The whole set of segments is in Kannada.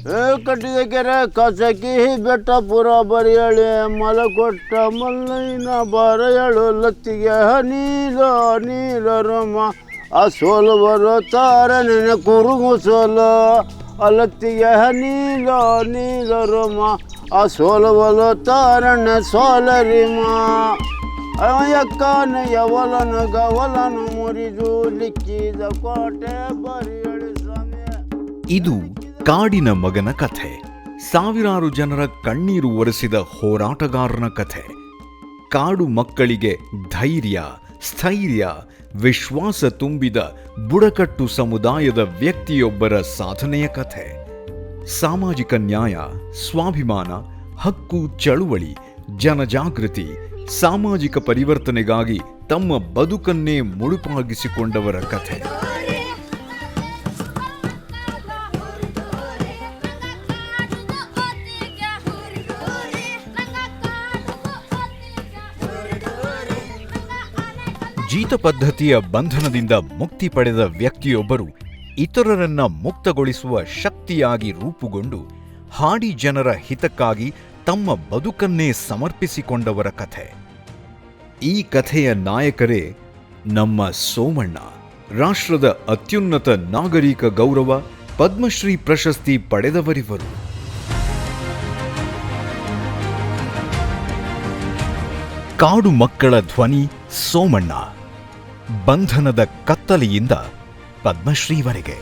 ಕಟ್ಟಿದ ಕೆರೆ ಕಸಕಿ ಬೆಟ್ಟ ಪುರ ಬರಿಯಳೆ ಮಲಕೊಟ್ಟ ಮಲ್ಲೈನ ಬರೆಯಳು ಲತ್ತಿಗೆ ನೀಲ ನೀಲ ರಮ ಆ ಸೋಲು ಬರೋ ತಾರ ನೆನೆ ಕುರುಗು ಸೋಲು ಅಲತ್ತಿಗೆ ನೀಲ ನೀಲ ರಮ ಆ ಸೋಲು ಬರೋ ತಾರಣ್ಣ ಸೋಲರಿಮ ಯಕ್ಕನ ಯವಲನು ಗವಲನು ಮುರಿದು ಲಿಕ್ಕಿದ ಕೋಟೆ ಬರಿಯಳು ಸಮಯ. ಇದು ಕಾಡಿನ ಮಗನ ಕಥೆ. ಸಾವಿರಾರು ಜನರ ಕಣ್ಣೀರು ಒರೆಸಿದ ಹೋರಾಟಗಾರನ ಕಥೆ. ಕಾಡು ಮಕ್ಕಳಿಗೆ ಧೈರ್ಯ, ಸ್ಥೈರ್ಯ, ವಿಶ್ವಾಸ ತುಂಬಿದ ಬುಡಕಟ್ಟು ಸಮುದಾಯದ ವ್ಯಕ್ತಿಯೊಬ್ಬರ ಸಾಧನೆಯ ಕಥೆ. ಸಾಮಾಜಿಕ ನ್ಯಾಯ, ಸ್ವಾಭಿಮಾನ, ಹಕ್ಕು ಚಳುವಳಿ, ಜನಜಾಗೃತಿ, ಸಾಮಾಜಿಕ ಪರಿವರ್ತನೆಗಾಗಿ ತಮ್ಮ ಬದುಕನ್ನೇ ಮುಡುಪಾಗಿಸಿಕೊಂಡವರ ಕಥೆ. ಜೀತ ಪದ್ಧತಿಯ ಬಂಧನದಿಂದ ಮುಕ್ತಿ ಪಡೆದ ವ್ಯಕ್ತಿಯೊಬ್ಬರು ಇತರರನ್ನ ಮುಕ್ತಗೊಳಿಸುವ ಶಕ್ತಿಯಾಗಿ ರೂಪುಗೊಂಡು ಹಾಡಿ ಜನರ ಹಿತಕ್ಕಾಗಿ ತಮ್ಮ ಬದುಕನ್ನೇ ಸಮರ್ಪಿಸಿಕೊಂಡವರ ಕಥೆ. ಈ ಕಥೆಯ ನಾಯಕರೇ ನಮ್ಮ ಸೋಮಣ್ಣ. ರಾಷ್ಟ್ರದ ಅತ್ಯುನ್ನತ ನಾಗರಿಕ ಗೌರವ ಪದ್ಮಶ್ರೀ ಪ್ರಶಸ್ತಿ ಪಡೆದವರಿವರು. ಕಾಡು ಮಕ್ಕಳ ಧ್ವನಿ ಸೋಮಣ್ಣ. ಬಂಧನದ ಕತ್ತಲೆಯಿಂದ ಪದ್ಮಶ್ರೀವರೆಗೆ.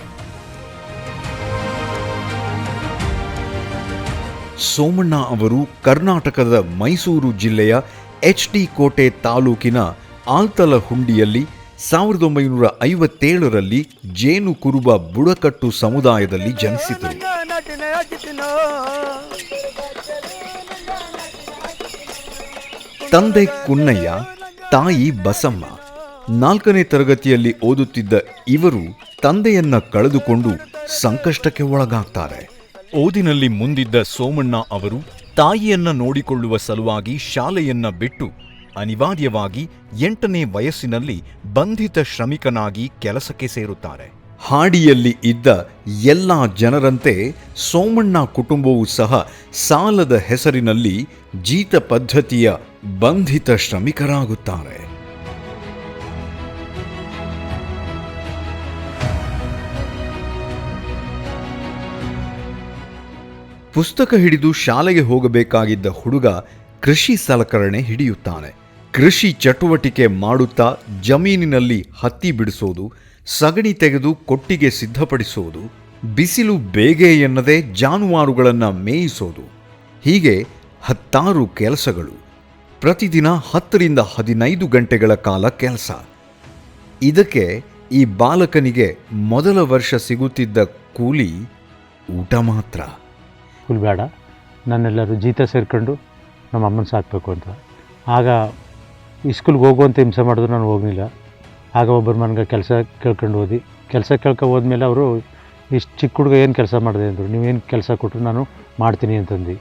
ಸೋಮಣ್ಣ ಅವರು ಕರ್ನಾಟಕದ ಮೈಸೂರು ಜಿಲ್ಲೆಯ HD ಕೋಟೆ ತಾಲೂಕಿನ ಆಲ್ತಲಹುಂಡಿಯಲ್ಲಿ 1957ರಲ್ಲಿ ಜೇನು ಕುರುಬ ಬುಡಕಟ್ಟು ಸಮುದಾಯದಲ್ಲಿ ಜನಿಸಿದರು. ತಂದೆ ಕುನ್ನಯ್ಯ, ತಾಯಿ ಬಸಮ್ಮ. 4ನೇ ತರಗತಿಯಲ್ಲಿ ಓದುತ್ತಿದ್ದ ಇವರು ತಂದೆಯನ್ನ ಕಳೆದುಕೊಂಡು ಸಂಕಷ್ಟಕ್ಕೆ ಒಳಗಾಗ್ತಾರೆ. ಓದಿನಲ್ಲಿ ಮುಂದಿದ್ದ ಸೋಮಣ್ಣ ಅವರು ತಾಯಿಯನ್ನ ನೋಡಿಕೊಳ್ಳುವ ಸಲುವಾಗಿ ಶಾಲೆಯನ್ನ ಬಿಟ್ಟು ಅನಿವಾರ್ಯವಾಗಿ 8ನೇ ವಯಸ್ಸಿನಲ್ಲಿ ಬಂಧಿತ ಶ್ರಮಿಕನಾಗಿ ಕೆಲಸಕ್ಕೆ ಸೇರುತ್ತಾರೆ. ಹಾಡಿಯಲ್ಲಿ ಇದ್ದ ಎಲ್ಲ ಜನರಂತೆ ಸೋಮಣ್ಣ ಕುಟುಂಬವೂ ಸಹ ಸಾಲದ ಹೆಸರಿನಲ್ಲಿ ಜೀತ ಪದ್ಧತಿಯ ಬಂಧಿತ ಶ್ರಮಿಕರಾಗುತ್ತಾರೆ. ಪುಸ್ತಕ ಹಿಡಿದು ಶಾಲೆಗೆ ಹೋಗಬೇಕಾಗಿದ್ದ ಹುಡುಗ ಕೃಷಿ ಸಲಕರಣೆ ಹಿಡಿಯುತ್ತಾನೆ. ಕೃಷಿ ಚಟುವಟಿಕೆ ಮಾಡುತ್ತಾ ಜಮೀನಿನಲ್ಲಿ ಹತ್ತಿ ಬಿಡಿಸೋದು, ಸಗಣಿ ತೆಗೆದು ಕೊಟ್ಟಿಗೆ ಸಿದ್ಧಪಡಿಸೋದು, ಬಿಸಿಲು ಬೇಗೆ ಎನ್ನದೆ ಜಾನುವಾರುಗಳನ್ನು ಮೇಯಿಸೋದು, ಹೀಗೆ 10 ಕೆಲಸಗಳು. ಪ್ರತಿದಿನ 10ರಿಂದ 15 ಗಂಟೆಗಳ ಕಾಲ ಕೆಲಸ. ಇದಕ್ಕೆ ಈ ಬಾಲಕನಿಗೆ ಮೊದಲ ವರ್ಷ ಸಿಗುತ್ತಿದ್ದ ಕೂಲಿ ಊಟ ಮಾತ್ರ. ಕೂಲಿ ಬೇಡ, ನನ್ನೆಲ್ಲರೂ ಜೀತ ಸೇರ್ಕೊಂಡು ನಮ್ಮ ಅಮ್ಮನ ಸಾಕಬೇಕು ಅಂತ. ಆಗ ಸ್ಕೂಲ್ಗೆ ಹೋಗುವಂತ ಹಿಂಸೆ ಮಾಡಿದ್ರು ನಾನು ಹೋಗಲಿಲ್ಲ. ಆಗ ಒಬ್ಬರು ನನಗೆ ಕೆಲಸ ಕೇಳ್ಕೊಂಡು ಹೋದ್ಮೇಲೆ ಅವರು ಇಷ್ಟು ಚಿಕ್ಕ ಹುಡುಗ ಏನು ಕೆಲಸ ಮಾಡಿದೆ ಅಂದರು. ನೀವೇನು ಕೆಲಸ ಕೊಟ್ಟರು ನಾನು ಮಾಡ್ತೀನಿ ಅಂತಂದು.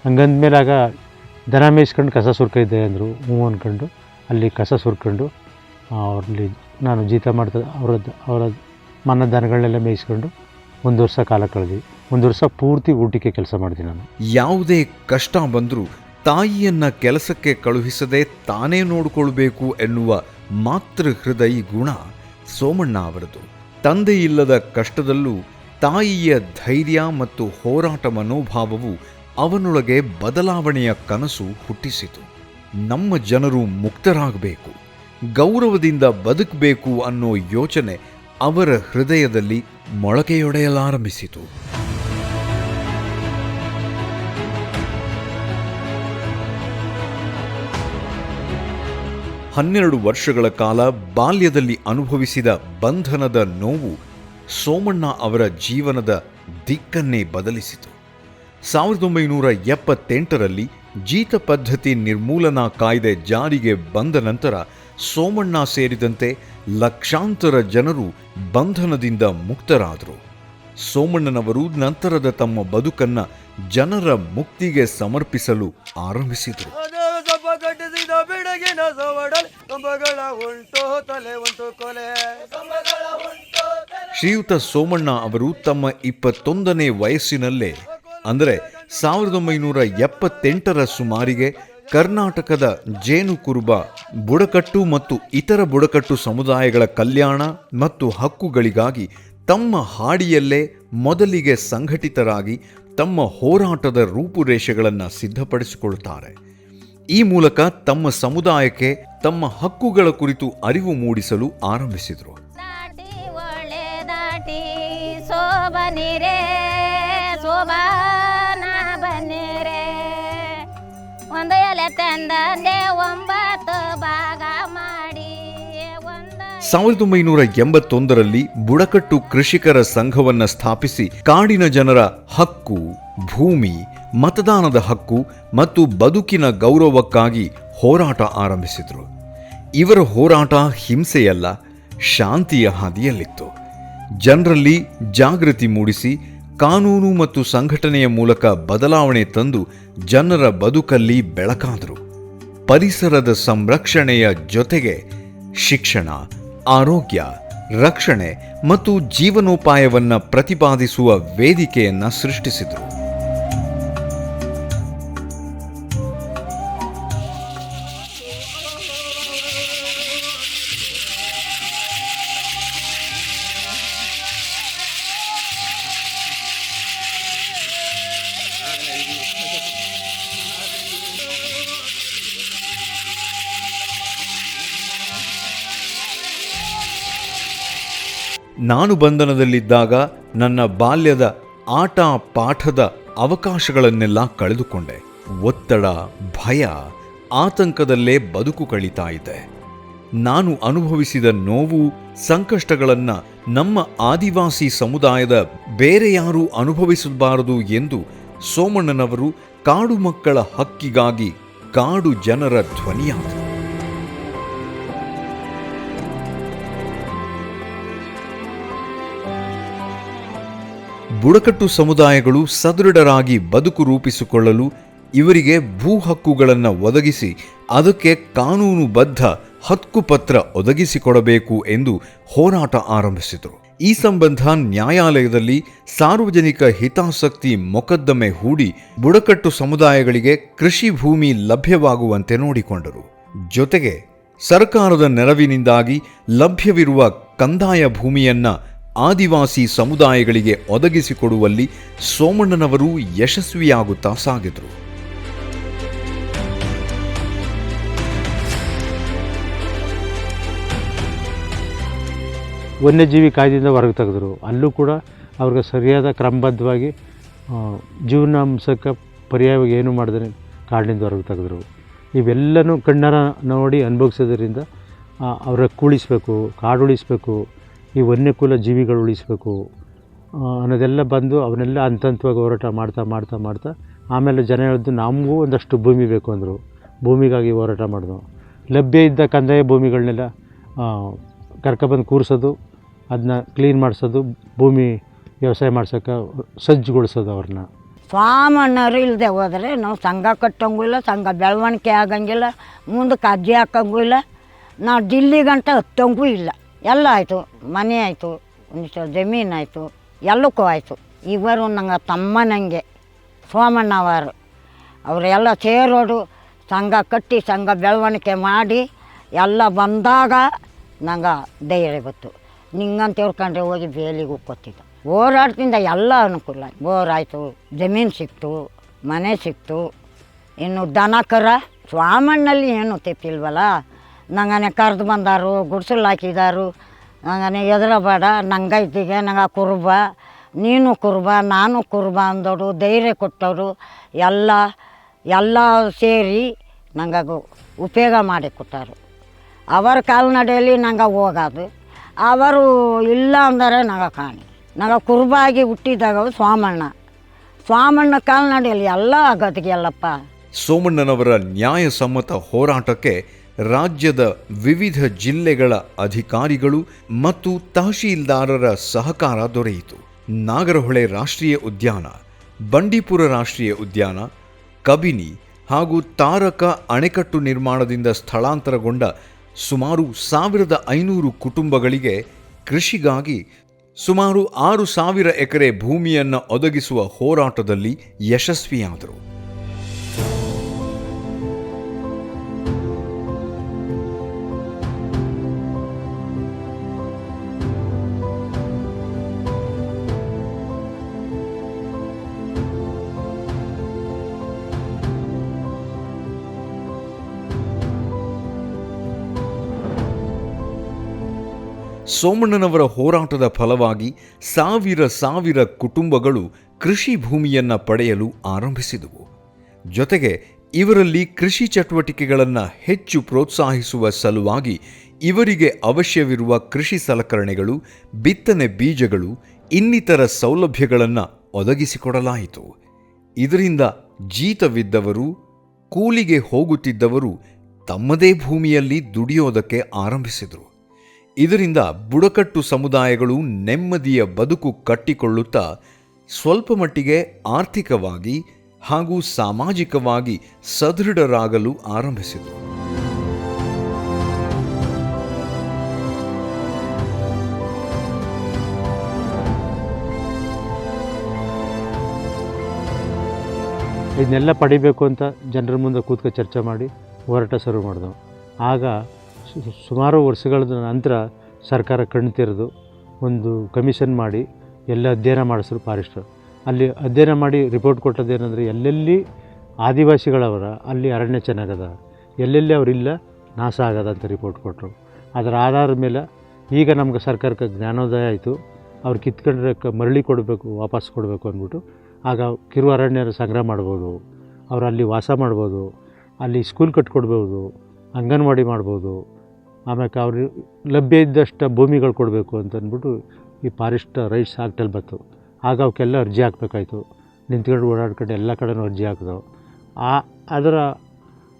ಹಂಗಂದ್ಮೇಲೆ ಆಗ ದನ ಮೇಯಿಸ್ಕೊಂಡು ಕಸ ಸುರ್ಕೈದ್ದೆ ಅಂದರು. ಹ್ಞೂ ಅಂದ್ಕೊಂಡು ಅಲ್ಲಿ ಕಸ ಸುರ್ಕೊಂಡು ಅವ್ರಲ್ಲಿ ನಾನು ಜೀತ ಮಾಡ್ತಾ ಅವರ ಮನ ದನಗಳನ್ನೆಲ್ಲ ಮೇಯಿಸ್ಕೊಂಡು 1 ವರ್ಷ ಕಾಲ ಕಳೆದ್ವಿ. 1 ವರ್ಷ ಪೂರ್ತಿ ಊಟಕ್ಕೆ ಕೆಲಸ ಮಾಡಿದೆ ನಾನು. ಯಾವುದೇ ಕಷ್ಟ ಬಂದರೂ ತಾಯಿಯನ್ನ ಕೆಲಸಕ್ಕೆ ಕಳುಹಿಸದೆ ತಾನೇ ನೋಡಿಕೊಳ್ಬೇಕು ಎನ್ನುವ ಮಾತೃ ಹೃದಯಿ ಗುಣ ಸೋಮಣ್ಣ ಅವರದು. ತಂದೆ ಇಲ್ಲದ ಕಷ್ಟದಲ್ಲೂ ತಾಯಿಯ ಧೈರ್ಯ ಮತ್ತು ಹೋರಾಟ ಮನೋಭಾವವು ಅವನೊಳಗೆ ಬದಲಾವಣೆಯ ಕನಸು ಹುಟ್ಟಿಸಿತು. ನಮ್ಮ ಜನರು ಮುಕ್ತರಾಗಬೇಕು, ಗೌರವದಿಂದ ಬದುಕಬೇಕು ಅನ್ನೋ ಯೋಚನೆ ಅವರ ಹೃದಯದಲ್ಲಿ ಮೊಳಕೆಯೊಡೆಯಲಾರಂಭಿಸಿತು. 12 ವರ್ಷಗಳ ಕಾಲ ಬಾಲ್ಯದಲ್ಲಿ ಅನುಭವಿಸಿದ ಬಂಧನದ ನೋವು ಸೋಮಣ್ಣ ಅವರ ಜೀವನದ ದಿಕ್ಕನ್ನೇ ಬದಲಿಸಿತು. 1978ರಲ್ಲಿ ಜೀತ ಪದ್ಧತಿ ನಿರ್ಮೂಲನಾ ಕಾಯ್ದೆ ಜಾರಿಗೆ ಬಂದ ನಂತರ ಸೋಮಣ್ಣ ಸೇರಿದಂತೆ ಲಕ್ಷಾಂತರ ಜನರು ಬಂಧನದಿಂದ ಮುಕ್ತರಾದರು. ಸೋಮಣ್ಣನವರು ನಂತರದ ತಮ್ಮ ಬದುಕನ್ನ ಜನರ ಮುಕ್ತಿಗೆ ಸಮರ್ಪಿಸಲು ಆರಂಭಿಸಿದರು. ಬೆಳಗಿನ ಸವಡಲ್ ಕಂಬಗಳ ಉಂಟು ತಲೆ ಉಂಟು ಕೊಲೆ ಕಂಬಗಳ ಉಂಟು ಶ್ರೀಯುತ ಸೋಮಣ್ಣ ಅವರು ತಮ್ಮ 21ನೇ ವಯಸ್ಸಿನಲ್ಲೇ ಅಂದರೆ 1978ರ ಸುಮಾರಿಗೆ ಕರ್ನಾಟಕದ ಜೇನು ಕುರುಬ ಬುಡಕಟ್ಟು ಮತ್ತು ಇತರ ಬುಡಕಟ್ಟು ಸಮುದಾಯಗಳ ಕಲ್ಯಾಣ ಮತ್ತು ಹಕ್ಕುಗಳಿಗಾಗಿ ತಮ್ಮ ಹಾಡಿಯಲ್ಲೇ ಮೊದಲಿಗೆ ಸಂಘಟಿತರಾಗಿ ತಮ್ಮ ಹೋರಾಟದ ರೂಪುರೇಷೆಗಳನ್ನು ಸಿದ್ಧಪಡಿಸಿಕೊಳ್ಳುತ್ತಾರೆ. ಈ ಮೂಲಕ ತಮ್ಮ ಸಮುದಾಯಕ್ಕೆ ತಮ್ಮ ಹಕ್ಕುಗಳ ಕುರಿತು ಅರಿವು ಮೂಡಿಸಲು ಆರಂಭಿಸಿದರು. ಒಂದು ಎಲೆ ತಂದೆ 9 ಭಾಗ ಮಾಡಿ 1981ರಲ್ಲಿ ಬುಡಕಟ್ಟು ಕೃಷಿಕರ ಸಂಘವನ್ನು ಸ್ಥಾಪಿಸಿ ಕಾಡಿನ ಜನರ ಹಕ್ಕು, ಭೂಮಿ, ಮತದಾನದ ಹಕ್ಕು ಮತ್ತು ಬದುಕಿನ ಗೌರವಕ್ಕಾಗಿ ಹೋರಾಟ ಆರಂಭಿಸಿದರು. ಇವರ ಹೋರಾಟ ಹಿಂಸೆಯಲ್ಲ, ಶಾಂತಿಯ ಹಾದಿಯಲ್ಲಿತ್ತು. ಜನರಲ್ಲಿ ಜಾಗೃತಿ ಮೂಡಿಸಿ ಕಾನೂನು ಮತ್ತು ಸಂಘಟನೆಯ ಮೂಲಕ ಬದಲಾವಣೆ ತಂದು ಜನರ ಬದುಕಲ್ಲಿ ಬೆಳಕಾದರು. ಪರಿಸರದ ಸಂರಕ್ಷಣೆಯ ಜೊತೆಗೆ ಶಿಕ್ಷಣ, ಆರೋಗ್ಯ, ರಕ್ಷಣೆ ಮತ್ತು ಜೀವನೋಪಾಯವನ್ನು ಪ್ರತಿಪಾದಿಸುವ ವೇದಿಕೆಯನ್ನು ಸೃಷ್ಟಿಸಿದರು. ನಾನು ಬಂಧನದಲ್ಲಿದ್ದಾಗ ನನ್ನ ಬಾಲ್ಯದ ಆಟ ಪಾಠದ ಅವಕಾಶಗಳನ್ನೆಲ್ಲ ಕಳೆದುಕೊಂಡೆ. ಒತ್ತಡ, ಭಯ, ಆತಂಕದಲ್ಲೇ ಬದುಕು ಕಳೀತಾ ಇದೆ. ನಾನು ಅನುಭವಿಸಿದ ನೋವು, ಸಂಕಷ್ಟಗಳನ್ನು ನಮ್ಮ ಆದಿವಾಸಿ ಸಮುದಾಯದ ಬೇರೆ ಯಾರೂ ಅನುಭವಿಸಬಾರದು ಎಂದು ಸೋಮಣ್ಣನವರು ಕಾಡು ಮಕ್ಕಳ ಹಕ್ಕಿಗಾಗಿ ಕಾಡು ಜನರ ಧ್ವನಿಯಾದರು. ಬುಡಕಟ್ಟು ಸಮುದಾಯಗಳು ಸದೃಢರಾಗಿ ಬದುಕು ರೂಪಿಸಿಕೊಳ್ಳಲು ಇವರಿಗೆ ಭೂ ಹಕ್ಕುಗಳನ್ನು ಒದಗಿಸಿ ಅದಕ್ಕೆ ಕಾನೂನುಬದ್ಧ ಹಕ್ಕುಪತ್ರ ಒದಗಿಸಿಕೊಡಬೇಕು ಎಂದು ಹೋರಾಟ ಆರಂಭಿಸಿದರು. ಈ ಸಂಬಂಧ ನ್ಯಾಯಾಲಯದಲ್ಲಿ ಸಾರ್ವಜನಿಕ ಹಿತಾಸಕ್ತಿ ಮೊಕದ್ದಮೆ ಹೂಡಿ ಬುಡಕಟ್ಟು ಸಮುದಾಯಗಳಿಗೆ ಕೃಷಿ ಭೂಮಿ ಲಭ್ಯವಾಗುವಂತೆ ನೋಡಿಕೊಂಡರು. ಜೊತೆಗೆ ಸರ್ಕಾರದ ನೆರವಿನಿಂದಾಗಿ ಲಭ್ಯವಿರುವ ಕಂದಾಯ ಭೂಮಿಯನ್ನ ಆದಿವಾಸಿ ಸಮುದಾಯಗಳಿಗೆ ಒದಗಿಸಿಕೊಡುವಲ್ಲಿ ಸೋಮಣ್ಣನವರು ಯಶಸ್ವಿಯಾಗುತ್ತಾ ಸಾಗಿದರು. ವನ್ಯಜೀವಿ ಕಾಯ್ದೆಯಿಂದ ಹೊರಗೆ ತೆಗೆದರು. ಅಲ್ಲೂ ಕೂಡ ಅವ್ರಿಗೆ ಸರಿಯಾದ ಕ್ರಮಬದ್ಧವಾಗಿ ಜೀವನಾಂಶಕ್ಕೆ ಪರ್ಯಾಯವಾಗಿ ಏನು ಮಾಡಿದ್ರೆ ಕಾಡಿನಿಂದ ಹೊರಗೆ ತೆಗೆದರು. ಇವೆಲ್ಲನೂ ಕಣ್ಣಾರ ನೋಡಿ ಅನುಭವಿಸೋದ್ರಿಂದ ಅವ್ರ ಉಳಿಸ್ಬೇಕು, ಕಾಡು ಉಳಿಸ್ಬೇಕು, ಈ ವನ್ಯಕುಲ ಜೀವಿಗಳು ಉಳಿಸ್ಬೇಕು ಅನ್ನೋದೆಲ್ಲ ಬಂದು ಅವನ್ನೆಲ್ಲ ಹಂತವಾಗಿ ಹೋರಾಟ ಮಾಡ್ತಾ ಮಾಡ್ತಾ ಮಾಡ್ತಾ ಆಮೇಲೆ ಜನ ಹೇಳಿದ್ದು ನಮಗೂ ಒಂದಷ್ಟು ಭೂಮಿ ಬೇಕು ಅಂದರು. ಭೂಮಿಗಾಗಿ ಹೋರಾಟ ಮಾಡಿದ್ರು. ಲಭ್ಯ ಇದ್ದ ಕಂದಾಯ ಭೂಮಿಗಳನ್ನೆಲ್ಲ ಕರ್ಕೊಬಂದು ಕೂರಿಸೋದು, ಅದನ್ನ ಕ್ಲೀನ್ ಮಾಡಿಸೋದು, ಭೂಮಿ ವ್ಯವಸಾಯ ಮಾಡ್ಸೋಕ್ಕೆ ಸಜ್ಜುಗೊಳಿಸೋದು ಅವ್ರನ್ನ. ಸ್ವಾಮಣ್ಣರು ಇಲ್ಲದೆ ಹೋದರೆ ನಾವು ಸಂಘ ಕಟ್ಟಂಗೂ ಇಲ್ಲ, ಸಂಘ ಬೆಳವಣಿಗೆ ಆಗಂಗಿಲ್ಲ, ಮುಂದಕ್ಕೆ ಅಜ್ಜಿ ಹಾಕಂಗೂ ಇಲ್ಲ, ನಾವು ದಿಲ್ಲಿ ಗಂಟ ಹತ್ತಂಗೂ ಇಲ್ಲ. ಎಲ್ಲ ಆಯಿತು, ಮನೆ ಆಯಿತು, ಒಂದಿಷ್ಟು ಜಮೀನು ಆಯಿತು, ಎಲ್ಲಕ್ಕೂ ಆಯಿತು. ಇವರು ನಂಗೆ ತಮ್ಮನಂಗೆ ಸೋಮಣ್ಣವರು ಅವರೆಲ್ಲ ಸೇರೋಡು ಸಂಘ ಕಟ್ಟಿ ಸಂಘ ಬೆಳವಣಿಗೆ ಮಾಡಿ ಎಲ್ಲ ಬಂದಾಗ ನಂಗೆ ಧೈರ್ಯ ಬಂತು. ನಿಂಗಂತ ಹೇಳ್ಕೊಂಡ್ರೆ ಹೋಗಿ ಬೇಲಿಗೆ ಹೋಗ್ಕೊತಿದ್ದ. ಹೋರಾಟದಿಂದ ಎಲ್ಲ ಅನುಕೂಲ. ಬೋರ್ ಆಯಿತು, ಜಮೀನು ಸಿಕ್ತು, ಮನೆ ಸಿಕ್ತು. ಇನ್ನು ದನ ಕರ ಸ್ವಾಮಣ್ಣಲ್ಲಿ ಏನು ತೆಪ್ಪಿಲ್ವಲ್ಲ. ನಂಗನೆ ಕರೆದು ಬಂದಾರು, ಗುಡ್ಸಲು ಹಾಕಿದಾರು. ನಂಗನೆ ಎದುರಬೇಡ, ನಂಗೆ ಇದ್ದಿಗೆ ನಂಗೆ ಕುರುಬ, ನೀನು ಕುರುಬ, ನಾನು ಕುರುಬ ಅಂದೋಡು, ಧೈರ್ಯ ಕೊಟ್ಟವರು ಎಲ್ಲ ಸೇರಿ ನಂಗೆ ಉಪಯೋಗ ಮಾಡಿ ಕೊಟ್ಟರು. ಅವರ ಕಾಲ್ನಡೆಯಲ್ಲಿ ನಂಗೆ ಹೋಗೋದು, ಅವರು ಇಲ್ಲ ಅಂದರೆ ನಂಗೆ ಕಾಣಿ. ನಂಗೆ ಕುರುಬಾಗಿ ಹುಟ್ಟಿದಾಗ ಸ್ವಾಮಣ್ಣ ಕಾಲ್ನಡೆಯಲ್ಲಿ ಎಲ್ಲ ಗದ್ಗೆಯಲ್ಲಪ್ಪ. ಸೋಮಣ್ಣನವರ ನ್ಯಾಯಸಮ್ಮತ ಹೋರಾಟಕ್ಕೆ ರಾಜ್ಯದ ವಿವಿಧ ಜಿಲ್ಲೆಗಳ ಅಧಿಕಾರಿಗಳು ಮತ್ತು ತಹಶೀಲ್ದಾರರ ಸಹಕಾರ ದೊರೆಯಿತು. ನಾಗರಹೊಳೆ ರಾಷ್ಟ್ರೀಯ ಉದ್ಯಾನ, ಬಂಡೀಪುರ ರಾಷ್ಟ್ರೀಯ ಉದ್ಯಾನ, ಕಬಿನಿ ಹಾಗೂ ತಾರಕ ಅಣೆಕಟ್ಟು ನಿರ್ಮಾಣದಿಂದ ಸ್ಥಳಾಂತರಗೊಂಡ ಸುಮಾರು 1500 ಕುಟುಂಬಗಳಿಗೆ ಕೃಷಿಗಾಗಿ ಸುಮಾರು 6,000 ಎಕರೆ ಭೂಮಿಯನ್ನು ಒದಗಿಸುವ ಹೋರಾಟದಲ್ಲಿ ಯಶಸ್ವಿಯಾದರು. ಸೋಮಣ್ಣನವರ ಹೋರಾಟದ ಫಲವಾಗಿ ಸಾವಿರ ಕುಟುಂಬಗಳು ಕೃಷಿ ಭೂಮಿಯನ್ನು ಪಡೆಯಲು ಆರಂಭಿಸಿದವು. ಜೊತೆಗೆ ಇವರಲ್ಲಿ ಕೃಷಿ ಚಟುವಟಿಕೆಗಳನ್ನು ಹೆಚ್ಚು ಪ್ರೋತ್ಸಾಹಿಸುವ ಸಲುವಾಗಿ ಇವರಿಗೆ ಅವಶ್ಯವಿರುವ ಕೃಷಿ ಸಲಕರಣೆಗಳು, ಬಿತ್ತನೆ ಬೀಜಗಳು, ಇನ್ನಿತರ ಸೌಲಭ್ಯಗಳನ್ನು ಒದಗಿಸಿಕೊಡಲಾಯಿತು. ಇದರಿಂದ ಜೀತವಿದ್ದವರು, ಕೂಲಿಗೆ ಹೋಗುತ್ತಿದ್ದವರು ತಮ್ಮದೇ ಭೂಮಿಯಲ್ಲಿ ದುಡಿಯೋದಕ್ಕೆ ಆರಂಭಿಸಿದರು. ಇದರಿಂದ ಬುಡಕಟ್ಟು ಸಮುದಾಯಗಳು ನೆಮ್ಮದಿಯ ಬದುಕು ಕಟ್ಟಿಕೊಳ್ಳುತ್ತಾ ಸ್ವಲ್ಪ ಮಟ್ಟಿಗೆ ಆರ್ಥಿಕವಾಗಿ ಹಾಗೂ ಸಾಮಾಜಿಕವಾಗಿ ಸದೃಢರಾಗಲು ಆರಂಭಿಸಿದರು. ಇದನ್ನೆಲ್ಲ ಪಡಿಬೇಕು ಅಂತ ಜನರ ಮುಂದೆ ಕೂತ್ಕೊಂಡು ಚರ್ಚೆ ಮಾಡಿ ಹೋರಾಟ ಶುರು ಮಾಡಿದೆವು. ಆಗ ಸುಮಾರು ವರ್ಷಗಳ ನಂತರ ಸರ್ಕಾರ ಕಣ್ಣು ತೆರೆದು ಒಂದು ಕಮಿಷನ್ ಮಾಡಿ ಎಲ್ಲ ಅಧ್ಯಯನ ಮಾಡಿಸಿದ್ರು ಫಾರೆಸ್ಟರ್. ಅಲ್ಲಿ ಅಧ್ಯಯನ ಮಾಡಿ ರಿಪೋರ್ಟ್ ಕೊಟ್ಟದೇನೆಂದರೆ, ಎಲ್ಲೆಲ್ಲಿ ಆದಿವಾಸಿಗಳವರ ಅಲ್ಲಿ ಅರಣ್ಯ ಚೆನ್ನಾಗದ, ಎಲ್ಲೆಲ್ಲಿ ಅವರಿಲ್ಲ ನಾಶ ಆಗದ ಅಂತ ರಿಪೋರ್ಟ್ ಕೊಟ್ಟರು. ಅದರ ಆಧಾರದ ಮೇಲೆ ಈಗ ನಮ್ಗೆ ಸರ್ಕಾರಕ್ಕೆ ಜ್ಞಾನೋದಯ ಆಯಿತು. ಅವ್ರು ಕಿತ್ಕೊಂಡ್ರೆ ಮರಳಿ ಕೊಡಬೇಕು, ವಾಪಸ್ ಕೊಡಬೇಕು ಅಂದ್ಬಿಟ್ಟು ಆಗ ಕಿರು ಅರಣ್ಯರ ಸಂಗ್ರಹ ಮಾಡ್ಬೋದು, ಅವ್ರು ಅಲ್ಲಿ ವಾಸ ಮಾಡ್ಬೋದು, ಅಲ್ಲಿ ಸ್ಕೂಲ್ ಕಟ್ಕೊಡ್ಬೋದು, ಅಂಗನವಾಡಿ ಮಾಡ್ಬೋದು. ಆಮೇಲೆ ಅವ್ರು ಲಭ್ಯ ಇದ್ದಷ್ಟು ಭೂಮಿಗಳು ಕೊಡಬೇಕು ಅಂತಂದ್ಬಿಟ್ಟು ಈ ಫಾರೆಸ್ಟ್ ರೈಟ್ಸ್ ಆಕ್ಟಲ್ಲಿ ಬಂತು. ಆಗ ಅವಕ್ಕೆಲ್ಲ ಅರ್ಜಿ ಹಾಕಬೇಕಾಯ್ತು. ನಿಂತ್ಕೊಂಡು ಓಡಾಡ್ಕೊಂಡು ಎಲ್ಲ ಕಡೆನೂ ಅರ್ಜಿ ಹಾಕಿದವು. ಅದರ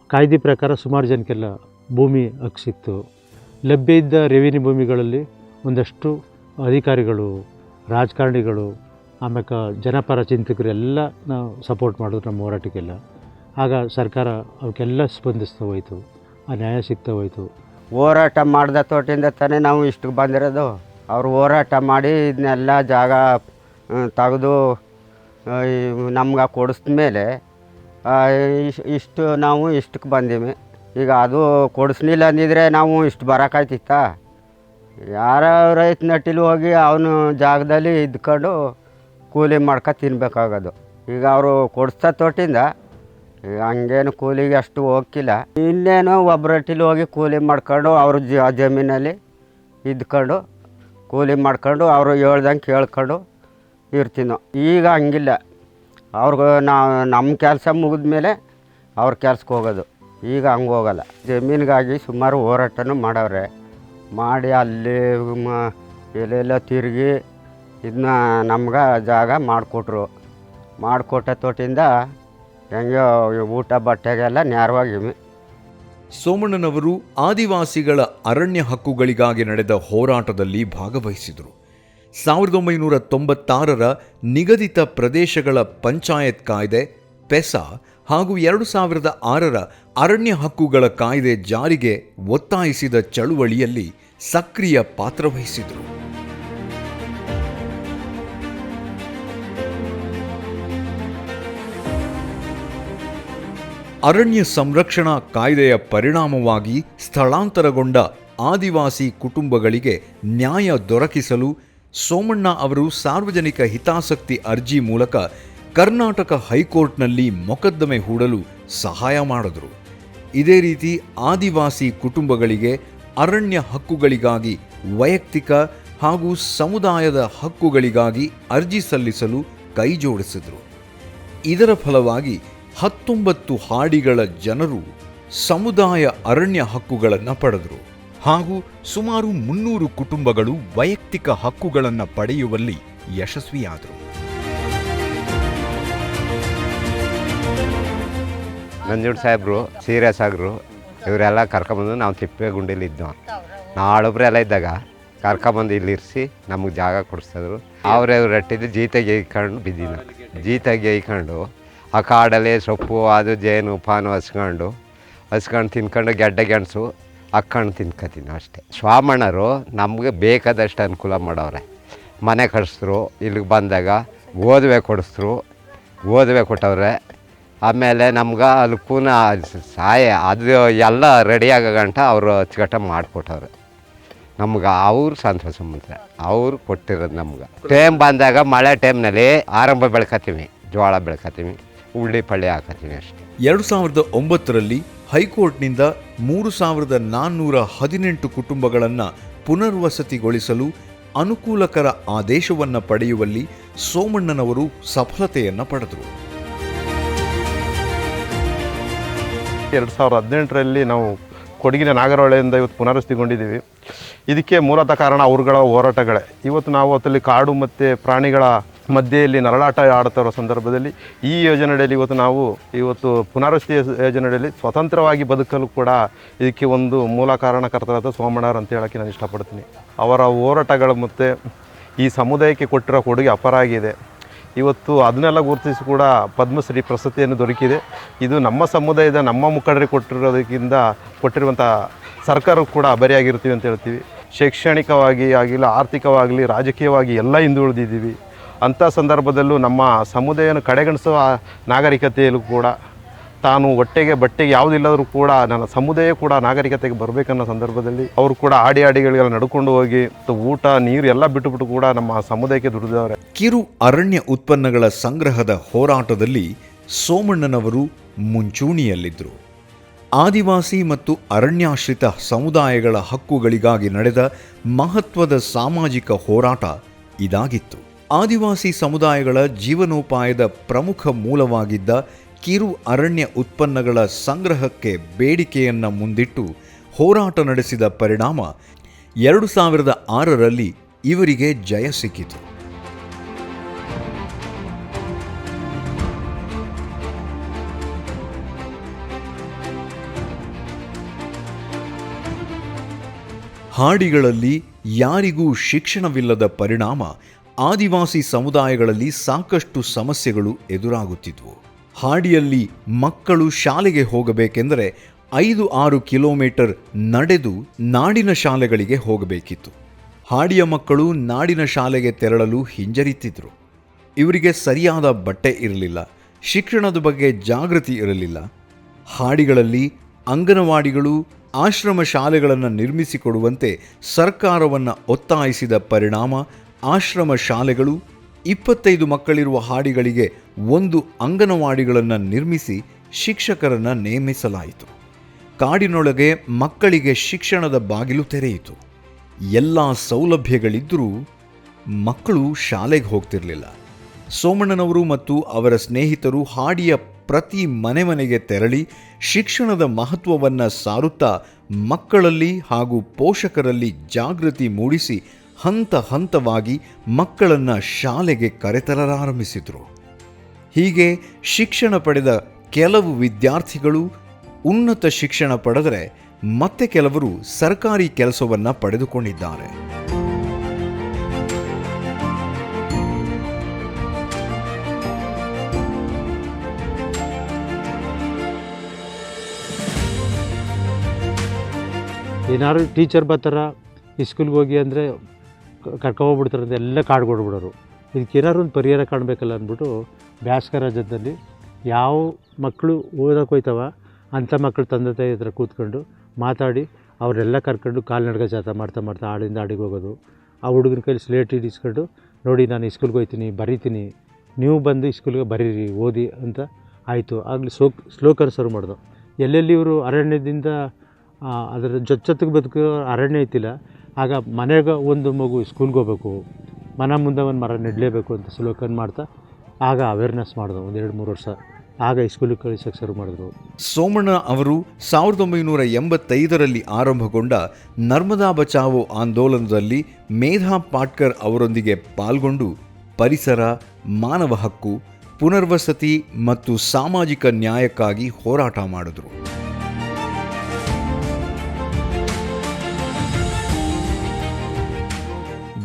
ಕಾಯ್ದೆ ಪ್ರಕಾರ ಸುಮಾರು ಜನಕ್ಕೆಲ್ಲ ಭೂಮಿ ಹಕ್ಕು ಸಿಕ್ತು. ಲಭ್ಯ ಇದ್ದ ರೆವಿನ್ಯೂ ಭೂಮಿಗಳಲ್ಲಿ ಒಂದಷ್ಟು ಅಧಿಕಾರಿಗಳು, ರಾಜಕಾರಣಿಗಳು, ಆಮೇಲೆ ಜನಪರ ಚಿಂತಕರು ಎಲ್ಲ ನಾವು ಸಪೋರ್ಟ್ ಮಾಡಿದ್ರು ನಮ್ಮ ಹೋರಾಟಕ್ಕೆಲ್ಲ. ಆಗ ಸರ್ಕಾರ ಅವಕ್ಕೆಲ್ಲ ಸ್ಪಂದಿಸ್ತಾ ಹೋಯಿತು, ಆ ನ್ಯಾಯ ಸಿಗ್ತಾ ಹೋಯಿತು. ಹೋರಾಟ ಮಾಡಿದ ತೋಟಿಂದ ತಾನೇ ನಾವು ಇಷ್ಟಕ್ಕೆ ಬಂದಿರೋದು. ಅವರು ಹೋರಾಟ ಮಾಡಿ ಇದನ್ನೆಲ್ಲ ಜಾಗ ತೆಗೆದು ನಮ್ಗೆ ಕೊಡಿಸಿದ ಮೇಲೆ ನಾವು ಇಷ್ಟಕ್ಕೆ ಬಂದೀವಿ. ಈಗ ಅದು ಕೊಡಿಸ್ಲಿಲ್ಲ ಅಂದಿದ್ರೆ ನಾವು ಇಷ್ಟು ಬರೋಕ್ಕಾಯ್ತಿತ್ತ? ಯಾರ ರೈತ ನಟ್ಟಿಲಿ ಹೋಗಿ ಅವನು ಜಾಗದಲ್ಲಿ ಇದ್ಕೊಂಡು ಕೂಲಿ ಮಾಡ್ಕೊ ತಿನ್ಬೇಕಾಗೋದು. ಈಗ ಅವರು ಕೊಡಿಸ್ತಾ ತೋಟಿಂದ ಹಂಗೇನು ಕೂಲಿಗೆ ಅಷ್ಟು ಹೋಗಿಲ್ಲ. ಇನ್ನೇನು ಒಬ್ಬರಟ್ಟಿಲಿ ಹೋಗಿ ಕೂಲಿ ಮಾಡ್ಕೊಂಡು ಅವ್ರ ಜಮೀನಲ್ಲಿ ಇದ್ಕೊಂಡು ಕೂಲಿ ಮಾಡ್ಕೊಂಡು ಅವರು ಹೇಳ್ದಂಗೆ ಕೇಳ್ಕೊಂಡು ಇರ್ತೀನೋ. ಈಗ ಹಂಗಿಲ್ಲ. ಅವ್ರಿಗೆ ನಮ್ಮ ಕೆಲಸ ಮುಗಿದ್ಮೇಲೆ ಅವ್ರ ಕೆಲ್ಸಕ್ಕೆ ಹೋಗೋದು. ಈಗ ಹಂಗೆ ಹೋಗಲ್ಲ. ಜಮೀನಿಗಾಗಿ ಸುಮಾರು ಹೋರಾಟನೂ ಮಾಡವ್ರೆ. ಮಾಡಿ ಅಲ್ಲಿ ಎಲ್ಲೆಲ್ಲ ತಿರುಗಿ ಇದನ್ನ ನಮ್ಗೆ ಜಾಗ ಮಾಡಿಕೊಟ್ರು. ಮಾಡಿಕೊಟ್ಟ ತೋಟಿಂದ ಹೆಂಗೆ ಊಟ ಬಟ್ಟೆಗೆಲ್ಲ ನೇರವಾಗಿವೆ. ಸೋಮಣ್ಣನವರು ಆದಿವಾಸಿಗಳ ಅರಣ್ಯ ಹಕ್ಕುಗಳಿಗಾಗಿ ನಡೆದ ಹೋರಾಟದಲ್ಲಿ ಭಾಗವಹಿಸಿದರು. 1996ರ ನಿಗದಿತ ಪ್ರದೇಶಗಳ ಪಂಚಾಯತ್ ಕಾಯ್ದೆ, ಪೆಸಾ ಹಾಗೂ 2006ರ ಅರಣ್ಯ ಹಕ್ಕುಗಳ ಕಾಯ್ದೆ ಜಾರಿಗೆ ಒತ್ತಾಯಿಸಿದ ಚಳುವಳಿಯಲ್ಲಿ ಸಕ್ರಿಯ ಪಾತ್ರವಹಿಸಿದರು. ಅರಣ್ಯ ಸಂರಕ್ಷಣಾ ಕಾಯ್ದೆಯ ಪರಿಣಾಮವಾಗಿ ಸ್ಥಳಾಂತರಗೊಂಡ ಆದಿವಾಸಿ ಕುಟುಂಬಗಳಿಗೆ ನ್ಯಾಯ ದೊರಕಿಸಲು ಸೋಮಣ್ಣ ಅವರು ಸಾರ್ವಜನಿಕ ಹಿತಾಸಕ್ತಿ ಅರ್ಜಿ ಮೂಲಕ ಕರ್ನಾಟಕ ಹೈಕೋರ್ಟ್ನಲ್ಲಿ ಮೊಕದ್ದಮೆ ಹೂಡಲು ಸಹಾಯ ಮಾಡಿದರು. ಇದೇ ರೀತಿ ಆದಿವಾಸಿ ಕುಟುಂಬಗಳಿಗೆ ಅರಣ್ಯ ಹಕ್ಕುಗಳಿಗಾಗಿ ವೈಯಕ್ತಿಕ ಹಾಗೂ ಸಮುದಾಯದ ಹಕ್ಕುಗಳಿಗಾಗಿ ಅರ್ಜಿ ಸಲ್ಲಿಸಲು ಕೈಜೋಡಿಸಿದರು. ಇದರ ಫಲವಾಗಿ 19 ಹಾಡಿಗಳ ಜನರು ಸಮುದಾಯ ಅರಣ್ಯ ಹಕ್ಕುಗಳನ್ನು ಪಡೆದರು ಹಾಗೂ ಸುಮಾರು 300 ಕುಟುಂಬಗಳು ವೈಯಕ್ತಿಕ ಹಕ್ಕುಗಳನ್ನು ಪಡೆಯುವಲ್ಲಿ ಯಶಸ್ವಿಯಾದರು. ನಂಜುಂಡ ಸಾಹೇಬರು, ಸೀರಿಯಸ್ ಆಗ್ರು, ಇವರೆಲ್ಲ ಕರ್ಕೊಂಬಂದು ನಾವು ತಿಪ್ಪೇಗುಂಡಿಲಿ ಇದ್ದೋ. ನಾಳೊಬ್ರೆಲ್ಲ ಇದ್ದಾಗ ಕರ್ಕೊಂಬಂದು ಇಲ್ಲಿ ಇರಿಸಿ ನಮಗೆ ಜಾಗ ಕೊಡಿಸಿದ್ರು. ಅವರೇ ರಟ್ಟಿದ್ದು ಜೀತೆಗೆ ಇಕ್ಕೊಂಡು ಬಿದ್ದಿನ ಜೀತೆಗೆ ಇಕ್ಕೊಂಡು ಆ ಕಾಡಲ್ಲಿ ಸೊಪ್ಪು ಅದು ಜೇನು ಪಾನು ಹಸ್ಕೊಂಡು ತಿನ್ಕೊಂಡು ಗೆಡ್ಡೆ ಗೆಣಸು ಹಾಕ್ಕೊಂಡು ತಿನ್ಕೊತೀನಿ ಅಷ್ಟೇ. ಸ್ವಾಮಣ್ಣರು ನಮಗೆ ಬೇಕಾದಷ್ಟು ಅನುಕೂಲ ಮಾಡವ್ರೆ. ಮನೆ ಕಳಿಸಿದ್ರು. ಇಲ್ಲಿಗೆ ಬಂದಾಗ ಓದುವೆ ಕೊಡಿಸಿದ್ರು, ಓದುವೆ ಕೊಟ್ಟವ್ರೆ. ಆಮೇಲೆ ನಮ್ಗೆ ಅಲ್ಲಿ ಕೂನ ಸಹಾಯ ಅದು ಎಲ್ಲ ರೆಡಿ ಆಗೋ ಗಂಟ ಅವರು ಅಚ್ಚುಕಟ್ಟ ಮಾಡಿಕೊಟ್ಟವ್ರೆ. ನಮ್ಗೆ ಅವ್ರು ಸಂತೋಷ ಮುಂಚೆ ಅವ್ರು ಕೊಟ್ಟಿರೋದು ನಮ್ಗೆ. ಟೈಮ್ ಬಂದಾಗ ಮಳೆ ಟೈಮ್ನಲ್ಲಿ ಆರಂಭ ಬೆಳ್ಕೊತೀವಿ, ಜೋಳ ಬೆಳ್ಕೊತೀವಿ, ಉಳ್ಳಿ ಪಳ್ಳಿ ಹಾಕತ್ತೀವಿ ಅಷ್ಟೇ. 2009ರಲ್ಲಿ ಹೈಕೋರ್ಟ್ನಿಂದ 3418 ಕುಟುಂಬಗಳನ್ನು ಪುನರ್ವಸತಿಗೊಳಿಸಲು ಅನುಕೂಲಕರ ಆದೇಶವನ್ನು ಪಡೆಯುವಲ್ಲಿ ಸೋಮಣ್ಣನವರು ಸಫಲತೆಯನ್ನು ಪಡೆದರು. 2018ರಲ್ಲಿ ನಾವು ಕೊಡಗಿನ ನಾಗರಹೊಳೆಯಿಂದ ಇವತ್ತು ಪುನರ್ವಸತಿಗೊಂಡಿದ್ದೀವಿ. ಇದಕ್ಕೆ ಮೂಲತಃ ಕಾರಣ ಅವರುಗಳ ಹೋರಾಟಗಳೇ. ಇವತ್ತು ನಾವು ಹೊತ್ತಲ್ಲಿ ಕಾಡು ಮತ್ತು ಪ್ರಾಣಿಗಳ ಮಧ್ಯೆಯಲ್ಲಿ ನರಳಾಟ ಆಡ್ತಾ ಇರೋ ಸಂದರ್ಭದಲ್ಲಿ ಈ ಯೋಜನೆಯಲ್ಲಿ ಇವತ್ತು ಪುನರ್ವಸತಿ ಯೋಜನೆಯಲ್ಲಿ ಸ್ವತಂತ್ರವಾಗಿ ಬದುಕಲು ಕೂಡ ಇದಕ್ಕೆ ಒಂದು ಮೂಲ ಕಾರಣಕರ್ತರಾದ ಸೋಮಣ್ಣರು ಅಂತ ಹೇಳೋಕ್ಕೆ ನಾನು ಇಷ್ಟಪಡ್ತೀನಿ. ಅವರ ಹೋರಾಟಗಳು ಮತ್ತು ಈ ಸಮುದಾಯಕ್ಕೆ ಕೊಟ್ಟಿರೋ ಕೊಡುಗೆ ಅಪಾರ ಆಗಿದೆ. ಇವತ್ತು ಅದನ್ನೆಲ್ಲ ಗುರುತಿಸಿ ಕೂಡ ಪದ್ಮಶ್ರೀ ಪ್ರಶಸ್ತಿಯನ್ನು ದೊರಕಿದೆ. ಇದು ನಮ್ಮ ಸಮುದಾಯದ ನಮ್ಮ ಮುಖಂಡರಿಗೆ ಕೊಟ್ಟಿರುವಂಥ ಸರ್ಕಾರಕ್ಕೂ ಕೂಡ ಅಭರಿಯಾಗಿರ್ತೀವಿ ಅಂತ ಹೇಳ್ತೀವಿ. ಶೈಕ್ಷಣಿಕವಾಗಿ ಆಗಿಲ್ಲ, ಆರ್ಥಿಕವಾಗಲಿ, ರಾಜಕೀಯವಾಗಿ ಎಲ್ಲ ಹಿಂದುಳಿದಿದ್ದೀವಿ. ಅಂಥ ಸಂದರ್ಭದಲ್ಲೂ ನಮ್ಮ ಸಮುದಾಯವನ್ನು ಕಡೆಗಣಿಸುವ ನಾಗರಿಕತೆಯಲ್ಲೂ ಕೂಡ ತಾನು ಬಟ್ಟೆಗೆ ಯಾವುದಿಲ್ಲದರೂ ಕೂಡ ನನ್ನ ಸಮುದಾಯ ಕೂಡ ನಾಗರಿಕತೆಗೆ ಬರಬೇಕನ್ನೋ ಸಂದರ್ಭದಲ್ಲಿ ಅವರು ಕೂಡ ಆಡಿಗಳಿಗೆಲ್ಲ ನಡ್ಕೊಂಡು ಹೋಗಿ ಊಟ ನೀರು ಎಲ್ಲ ಬಿಟ್ಟುಬಿಟ್ಟು ಕೂಡ ನಮ್ಮ ಸಮುದಾಯಕ್ಕೆ ದುಡಿದವರು. ಕಿರು ಅರಣ್ಯ ಉತ್ಪನ್ನಗಳ ಸಂಗ್ರಹದ ಹೋರಾಟದಲ್ಲಿ ಸೋಮಣ್ಣನವರು ಮುಂಚೂಣಿಯಲ್ಲಿದ್ದರು. ಆದಿವಾಸಿ ಮತ್ತು ಅರಣ್ಯಾಶ್ರಿತ ಸಮುದಾಯಗಳ ಹಕ್ಕುಗಳಿಗಾಗಿ ನಡೆದ ಮಹತ್ವದ ಸಾಮಾಜಿಕ ಹೋರಾಟ ಇದಾಗಿತ್ತು. ಆದಿವಾಸಿ ಸಮುದಾಯಗಳ ಜೀವನೋಪಾಯದ ಪ್ರಮುಖ ಮೂಲವಾಗಿದ್ದ ಕಿರು ಅರಣ್ಯ ಉತ್ಪನ್ನಗಳ ಸಂಗ್ರಹಕ್ಕೆ ಬೇಡಿಕೆಯನ್ನು ಮುಂದಿಟ್ಟು ಹೋರಾಟ ನಡೆಸಿದ ಪರಿಣಾಮ 2006ರಲ್ಲಿ ಇವರಿಗೆ ಜಯ ಸಿಕ್ಕಿತು. ಹಾಡಿಗಳಲ್ಲಿ ಯಾರಿಗೂ ಶಿಕ್ಷಣವಿಲ್ಲದ ಪರಿಣಾಮ ಆದಿವಾಸಿ ಸಮುದಾಯಗಳಲ್ಲಿ ಸಾಕಷ್ಟು ಸಮಸ್ಯೆಗಳು ಎದುರಾಗುತ್ತಿದ್ವು. ಹಾಡಿಯಲ್ಲಿ ಮಕ್ಕಳು ಶಾಲೆಗೆ ಹೋಗಬೇಕೆಂದರೆ 5-6 ಕಿಲೋಮೀಟರ್ ನಡೆದು ನಾಡಿನ ಶಾಲೆಗಳಿಗೆ ಹೋಗಬೇಕಿತ್ತು. ಹಾಡಿಯ ಮಕ್ಕಳು ನಾಡಿನ ಶಾಲೆಗೆ ತೆರಳಲು ಹಿಂಜರಿತಿದ್ರು. ಇವರಿಗೆ ಸರಿಯಾದ ಬಟ್ಟೆ ಇರಲಿಲ್ಲ, ಶಿಕ್ಷಣದ ಬಗ್ಗೆ ಜಾಗೃತಿ ಇರಲಿಲ್ಲ. ಹಾಡಿಗಳಲ್ಲಿ ಅಂಗನವಾಡಿಗಳು, ಆಶ್ರಮ ಶಾಲೆಗಳನ್ನು ನಿರ್ಮಿಸಿಕೊಡುವಂತೆ ಸರ್ಕಾರವನ್ನು ಒತ್ತಾಯಿಸಿದ ಪರಿಣಾಮ ಆಶ್ರಮ ಶಾಲೆಗಳು 25 ಮಕ್ಕಳಿರುವ ಹಾಡಿಗಳಿಗೆ 1 ಅಂಗನವಾಡಿಗಳನ್ನು ನಿರ್ಮಿಸಿ ಶಿಕ್ಷಕರನ್ನು ನೇಮಿಸಲಾಯಿತು. ಕಾಡಿನೊಳಗೆ ಮಕ್ಕಳಿಗೆ ಶಿಕ್ಷಣದ ಬಾಗಿಲು ತೆರೆಯಿತು. ಎಲ್ಲ ಸೌಲಭ್ಯಗಳಿದ್ದರೂ ಮಕ್ಕಳು ಶಾಲೆಗೆ ಹೋಗ್ತಿರಲಿಲ್ಲ. ಸೋಮಣ್ಣನವರು ಮತ್ತು ಅವರ ಸ್ನೇಹಿತರು ಹಾಡಿಯ ಪ್ರತಿ ಮನೆಗೆ ತೆರಳಿ ಶಿಕ್ಷಣದ ಮಹತ್ವವನ್ನು ಸಾರುತ್ತಾ ಮಕ್ಕಳಲ್ಲಿ ಹಾಗೂ ಪೋಷಕರಲ್ಲಿ ಜಾಗೃತಿ ಮೂಡಿಸಿ ಹಂತ ಹಂತವಾಗಿ ಮಕ್ಕಳನ್ನು ಶಾಲೆಗೆ ಕರೆತರಲಾರಂಭಿಸಿದರು. ಹೀಗೆ ಶಿಕ್ಷಣ ಪಡೆದ ಕೆಲವು ವಿದ್ಯಾರ್ಥಿಗಳು ಉನ್ನತ ಶಿಕ್ಷಣ ಪಡೆದರೆ ಮತ್ತೆ ಕೆಲವರು ಸರ್ಕಾರಿ ಕೆಲಸವನ್ನು ಪಡೆದುಕೊಂಡಿದ್ದಾರೆ. ಏನಾದ್ರು ಟೀಚರ್ ಬರ್ತಾರ ಸ್ಕೂಲ್ಗೆ ಹೋಗಿ ಅಂದರೆ ಕರ್ಕೊಂಡ್ಬಿಡ್ತಾರೆ ಅಂತ ಎಲ್ಲ ಕಾಡು ಕೊಡ್ಬಿಡೋರು. ಇದಕ್ಕೆ ಏನಾದ್ರು ಒಂದು ಪರಿಹಾರ ಕಾಣಬೇಕಲ್ಲ ಅಂದ್ಬಿಟ್ಟು ಬ್ಯಾಸ್ಗೆ ರಜದಲ್ಲಿ ಯಾವ ಮಕ್ಕಳು ಓದೋಕೆ ಹೋಯ್ತವ ಅಂಥ ಮಕ್ಕಳು ತಂದೆ ತಾಯಿ ಹತ್ರ ಕೂತ್ಕೊಂಡು ಮಾತಾಡಿ ಅವರೆಲ್ಲ ಕರ್ಕೊಂಡು ಕಾಲ್ನಡ್ಗೆ ಜಾತ ಮಾಡ್ತಾ ಆಡಿಂದ ಆಡಿಗೆ ಹೋಗೋದು. ಆ ಹುಡುಗನ ಕೈಲಿ ಸ್ಲೇಟ್ ಇಡಿಸ್ಕೊಂಡು ನೋಡಿ ನಾನು ಸ್ಕೂಲ್ಗೆ ಹೋಗ್ತೀನಿ, ಬರೀತೀನಿ, ನೀವು ಬಂದು ಸ್ಕೂಲ್ಗೆ ಬರೀರಿ, ಓದಿ ಅಂತ ಆಯಿತು. ಆಗಲಿ ಸ್ಲೋಕನ್ ಸರ್ವ್ ಮಾಡ್ದು. ಎಲ್ಲೆಲ್ಲಿ ಇವರು ಅರಣ್ಯದಿಂದ ಅದರ ಜೊತೆಗೆ ಬದುಕೋ ಅರಣ್ಯ ಐತಿಲ್ಲ, ಆಗ ಮನೆಗೆ ಒಂದು ಮಗು ಸ್ಕೂಲ್ಗೆ ಹೋಗ್ಬೇಕು, ಮನೆ ಮುಂದೆ ಒಂದು ಮರ ನೆಡಲೇಬೇಕು ಅಂತ ಸ್ಲೋಕನ್ ಮಾಡ್ತಾ ಆಗ ಅವೇರ್ನೆಸ್ ಮಾಡಿದ್ರು. 1-2-3 ವರ್ಷ ಆಗ ಸ್ಕೂಲಿಗೆ ಕಳಿಸೋಕ್ಕೆ ಶುರು ಮಾಡಿದ್ರು. ಸೋಮಣ್ಣ ಅವರು 1985ರಲ್ಲಿ ಆರಂಭಗೊಂಡ ನರ್ಮದಾ ಬಚಾವೋ ಆಂದೋಲನದಲ್ಲಿ ಮೇಧಾ ಪಾಟ್ಕರ್ ಅವರೊಂದಿಗೆ ಪಾಲ್ಗೊಂಡು ಪರಿಸರ, ಮಾನವ ಹಕ್ಕು, ಪುನರ್ವಸತಿ ಮತ್ತು ಸಾಮಾಜಿಕ ನ್ಯಾಯಕ್ಕಾಗಿ ಹೋರಾಟ ಮಾಡಿದರು.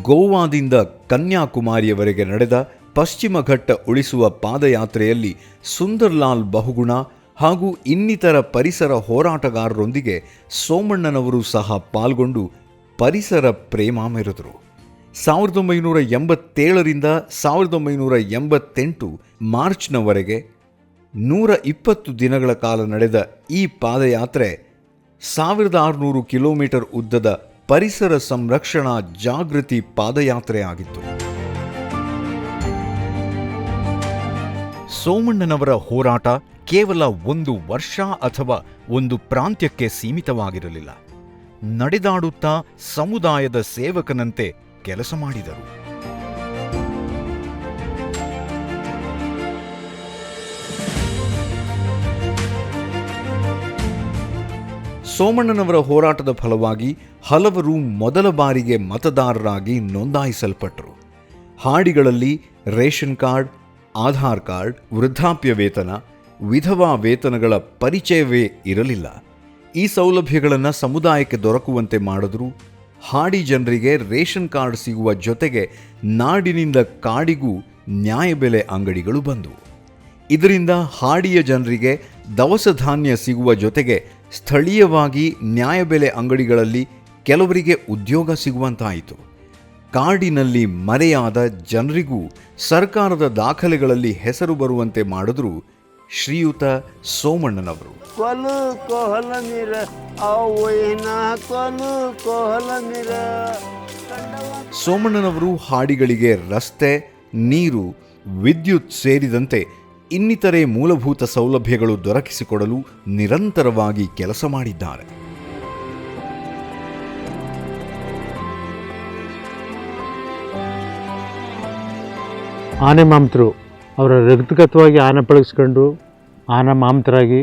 ಗೋವಾದಿಂದ ಕನ್ಯಾಕುಮಾರಿಯವರೆಗೆ ನಡೆದ ಪಶ್ಚಿಮ ಘಟ್ಟ ಉಳಿಸುವ ಪಾದಯಾತ್ರೆಯಲ್ಲಿ ಸುಂದರ್ಲಾಲ್ ಬಹುಗುಣ ಹಾಗೂ ಇನ್ನಿತರ ಪರಿಸರ ಹೋರಾಟಗಾರರೊಂದಿಗೆ ಸೋಮಣ್ಣನವರು ಸಹ ಪಾಲ್ಗೊಂಡು ಪರಿಸರ ಪ್ರೇಮ ಮೆರೆದರು. 1987ರಿಂದ 1988 ಮಾರ್ಚ್ನವರೆಗೆ 120 ದಿನಗಳ ಕಾಲ ನಡೆದ ಈ ಪಾದಯಾತ್ರೆ 1600 ಕಿಲೋಮೀಟರ್ ಉದ್ದದ ಪರಿಸರ ಸಂರಕ್ಷಣಾ ಜಾಗೃತಿ ಪಾದಯಾತ್ರೆ ಆಗಿತ್ತು. ಸೋಮಣ್ಣನವರ ಹೋರಾಟ ಕೇವಲ ಒಂದು ವರ್ಷ ಅಥವಾ ಒಂದು ಪ್ರಾಂತ್ಯಕ್ಕೆ ಸೀಮಿತವಾಗಿರಲಿಲ್ಲ. ನಡೆದಾಡುತ್ತಾ ಸಮುದಾಯದ ಸೇವಕನಂತೆ ಕೆಲಸ ಮಾಡಿದರು. ಸೋಮಣ್ಣನವರ ಹೋರಾಟದ ಫಲವಾಗಿ ಹಲವರು ಮೊದಲ ಬಾರಿಗೆ ಮತದಾರರಾಗಿ ನೋಂದಾಯಿಸಲ್ಪಟ್ಟರು. ಹಾಡಿಗಳಲ್ಲಿ ರೇಷನ್ ಕಾರ್ಡ್, ಆಧಾರ್ ಕಾರ್ಡ್, ವೃದ್ಧಾಪ್ಯ ವೇತನ, ವಿಧವಾ ವೇತನಗಳ ಪರಿಚಯವೇ ಇರಲಿಲ್ಲ. ಈ ಸೌಲಭ್ಯಗಳನ್ನು ಸಮುದಾಯಕ್ಕೆ ದೊರಕುವಂತೆ ಮಾಡಿದ್ರು. ಹಾಡಿ ಜನರಿಗೆ ರೇಷನ್ ಕಾರ್ಡ್ ಸಿಗುವ ಜೊತೆಗೆ ನಾಡಿನಿಂದ ಕಾಡಿಗೂ ನ್ಯಾಯಬೆಲೆ ಅಂಗಡಿಗಳು ಬಂದವು. ಇದರಿಂದ ಹಾಡಿಯ ಜನರಿಗೆ ದವಸ ಧಾನ್ಯ ಸಿಗುವ ಜೊತೆಗೆ ಸ್ಥಳೀಯವಾಗಿ ನ್ಯಾಯಬೆಲೆ ಅಂಗಡಿಗಳಲ್ಲಿ ಕೆಲವರಿಗೆ ಉದ್ಯೋಗ ಸಿಗುವಂತಾಯಿತು. ಕಾಡಿನಲ್ಲಿ ಮರೆಯಾದ ಜನರಿಗೂ ಸರ್ಕಾರದ ದಾಖಲೆಗಳಲ್ಲಿ ಹೆಸರು ಬರುವಂತೆ ಮಾಡಿದ್ರು ಶ್ರೀಯುತ ಸೋಮಣ್ಣನವರು. ಸೋಮಣ್ಣನವರು ಹಾಡಿಗಳಿಗೆ ರಸ್ತೆ, ನೀರು, ವಿದ್ಯುತ್ ಸೇರಿದಂತೆ ಇನ್ನಿತರೆ ಮೂಲಭೂತ ಸೌಲಭ್ಯಗಳು ದೊರಕಿಸಿಕೊಡಲು ನಿರಂತರವಾಗಿ ಕೆಲಸ ಮಾಡಿದ್ದಾರೆ. ಆನೆ ಮಾಮ್ತರು ಅವರ ವ್ಯಕ್ತಿಗತವಾಗಿ ಆನೆ ಪಳಗಿಸ್ಕೊಂಡು ಆನೆ ಮಾಮ್ತರಾಗಿ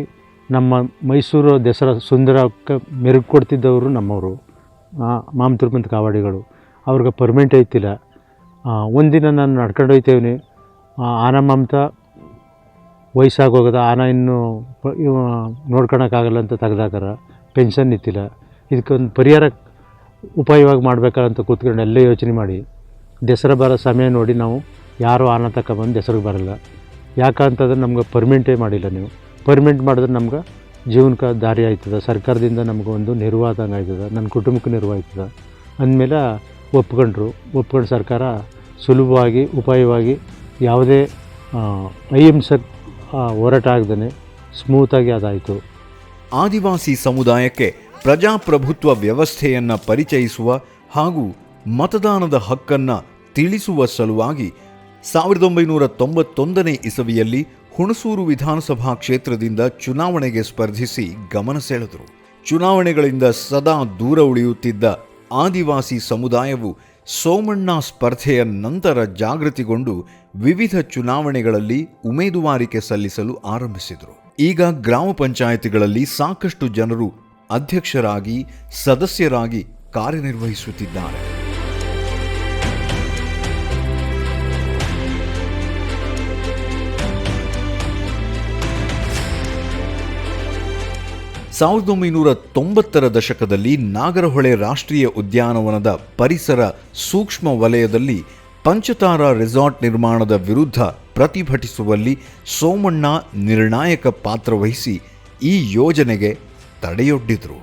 ನಮ್ಮ ಮೈಸೂರು ದಸರಾ ಸುಂದರಕ್ಕೆ ಮೆರುಗು ಕೊಡ್ತಿದ್ದವರು ನಮ್ಮವರು ಮಾಮ್ತರು ಮತ್ತು ಕಾವಾಡಿಗಳು. ಅವ್ರಿಗೆ ಪರ್ಮೆಂಟ್ ಐತಿಲ್ಲ. ಒಂದಿನ ನಾನು ನಡ್ಕೊಂಡು ಹೋಗ್ತೇವನಿ, ಆನೆ ಮಾಮ್ತ ವಯಸ್ಸಾಗೋಗದ, ಆನೆ ಇನ್ನೂ ನೋಡ್ಕೊಳಕ್ಕಾಗಲ್ಲ ಅಂತ ತೆಗ್ದಾಕರ, ಪೆನ್ಷನ್ ಇತ್ತಿಲ್ಲ. ಇದಕ್ಕೊಂದು ಪರಿಹಾರ ಉಪಾಯವಾಗಿ ಮಾಡ್ಬೇಕಂತ ಕೂತ್ಕೊಂಡು ಎಲ್ಲ ಯೋಚನೆ ಮಾಡಿ ದಸರಾ ಬರೋ ಸಮಯ ನೋಡಿ ನಾವು ಯಾರೂ ಆನೆ ತಗೊಬಂದು ದಸರಾಗೆ ಬರಲ್ಲ. ಯಾಕಂತಂದ್ರೆ ನಮ್ಗೆ ಪರ್ಮೆಂಟೇ ಮಾಡಿಲ್ಲ. ನೀವು ಪರ್ಮೆಂಟ್ ಮಾಡಿದ್ರೆ ನಮ್ಗೆ ಜೀವನಕ್ಕೆ ದಾರಿ ಆಯ್ತದೆ, ಸರ್ಕಾರದಿಂದ ನಮ್ಗೆ ಒಂದು ನೆರವಾದಂಗೆ ಆಯ್ತದೆ, ನನ್ನ ಕುಟುಂಬಕ್ಕೆ ನೆರವು ಆಯ್ತದೆ ಅಂದಮೇಲೆ ಒಪ್ಕೊಂಡು ಸರ್ಕಾರ ಸುಲಭವಾಗಿ ಉಪಾಯವಾಗಿ ಯಾವುದೇ ಅಹಿಂಸೆ ಹೋರಾಟ ಆಗದೇ ಸ್ಮೂತಾಗಿ ಅದಾಯಿತು. ಆದಿವಾಸಿ ಸಮುದಾಯಕ್ಕೆ ಪ್ರಜಾಪ್ರಭುತ್ವ ವ್ಯವಸ್ಥೆಯನ್ನು ಪರಿಚಯಿಸುವ ಹಾಗೂ ಮತದಾನದ ಹಕ್ಕನ್ನು ತಿಳಿಸುವ ಸಲುವಾಗಿ 1991ನೇ ಇಸವಿಯಲ್ಲಿ ಹುಣಸೂರು ವಿಧಾನಸಭಾ ಕ್ಷೇತ್ರದಿಂದ ಚುನಾವಣೆಗೆ ಸ್ಪರ್ಧಿಸಿ ಗಮನ ಸೆಳೆದರು. ಚುನಾವಣೆಗಳಿಂದ ಸದಾ ದೂರ ಉಳಿಯುತ್ತಿದ್ದ ಆದಿವಾಸಿ ಸಮುದಾಯವು ಸೋಮಣ್ಣ ಸ್ಪರ್ಧೆಯ ನಂತರ ಜಾಗೃತಿಗೊಂಡು ವಿವಿಧ ಚುನಾವಣೆಗಳಲ್ಲಿ ಉಮೇದುವಾರಿಕೆ ಸಲ್ಲಿಸಲು ಆರಂಭಿಸಿದರು. ಈಗ ಗ್ರಾಮ ಪಂಚಾಯಿತಿಗಳಲ್ಲಿ ಸಾಕಷ್ಟು ಜನರು ಅಧ್ಯಕ್ಷರಾಗಿ, ಸದಸ್ಯರಾಗಿ ಕಾರ್ಯನಿರ್ವಹಿಸುತ್ತಿದ್ದಾರೆ. ಸಾವಿರದ 1990ರ ದಶಕದಲ್ಲಿ ನಾಗರಹೊಳೆ ರಾಷ್ಟ್ರೀಯ ಉದ್ಯಾನವನದ ಪರಿಸರ ಸೂಕ್ಷ್ಮ ವಲಯದಲ್ಲಿ ಪಂಚತಾರ ರೆಸಾರ್ಟ್ ನಿರ್ಮಾಣದ ವಿರುದ್ಧ ಪ್ರತಿಭಟಿಸುವಲ್ಲಿ ಸೋಮಣ್ಣ ನಿರ್ಣಾಯಕ ಪಾತ್ರ ವಹಿಸಿ ಈ ಯೋಜನೆಗೆ ತಡೆಯೊಡ್ಡಿದರು.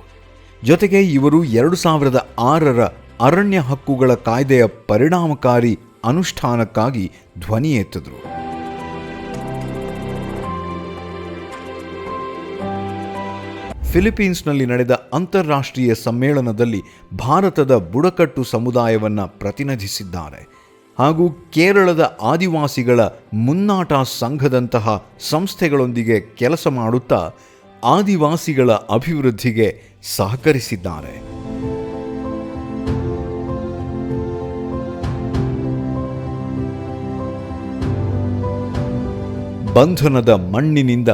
ಜೊತೆಗೆ ಇವರು 2006ರ ಅರಣ್ಯ ಹಕ್ಕುಗಳ ಕಾಯ್ದೆಯ ಪರಿಣಾಮಕಾರಿ ಅನುಷ್ಠಾನಕ್ಕಾಗಿ ಧ್ವನಿ ಎತ್ತಿದರು. ಫಿಲಿಪೀನ್ಸ್ನಲ್ಲಿ ನಡೆದ ಅಂತಾರಾಷ್ಟ್ರೀಯ ಸಮ್ಮೇಳನದಲ್ಲಿ ಭಾರತದ ಬುಡಕಟ್ಟು ಸಮುದಾಯವನ್ನು ಪ್ರತಿನಿಧಿಸಿದ್ದಾರೆ ಹಾಗೂ ಕೇರಳದ ಆದಿವಾಸಿಗಳ ಮುನ್ನಾಟ ಸಂಘದಂತಹ ಸಂಸ್ಥೆಗಳೊಂದಿಗೆ ಕೆಲಸ ಮಾಡುತ್ತಾ ಆದಿವಾಸಿಗಳ ಅಭಿವೃದ್ಧಿಗೆ ಸಹಕರಿಸಿದ್ದಾರೆ. ಬಂಧನದ ಮಣ್ಣಿನಿಂದ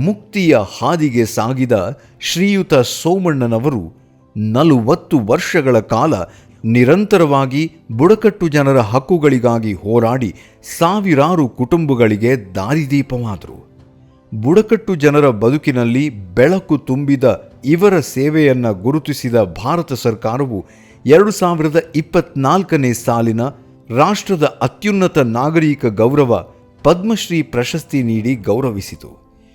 ಮುಕ್ತಿಯ ಹಾದಿಗೆ ಸಾಗಿದ ಶ್ರೀಯುತ ಸೋಮಣ್ಣನವರು 40 ವರ್ಷಗಳ ಕಾಲ ನಿರಂತರವಾಗಿ ಬುಡಕಟ್ಟು ಜನರ ಹಕ್ಕುಗಳಿಗಾಗಿ ಹೋರಾಡಿ ಸಾವಿರಾರು ಕುಟುಂಬಗಳಿಗೆ ದಾರಿದೀಪವಾದರು. ಬುಡಕಟ್ಟು ಜನರ ಬದುಕಿನಲ್ಲಿ ಬೆಳಕು ತುಂಬಿದ ಇವರ ಸೇವೆಯನ್ನು ಗುರುತಿಸಿದ ಭಾರತ ಸರ್ಕಾರವು 2024ನೇ ಸಾಲಿನ ರಾಷ್ಟ್ರದ ಅತ್ಯುನ್ನತ ನಾಗರಿಕ ಗೌರವ ಪದ್ಮಶ್ರೀ ಪ್ರಶಸ್ತಿ ನೀಡಿ ಗೌರವಿಸಿತು.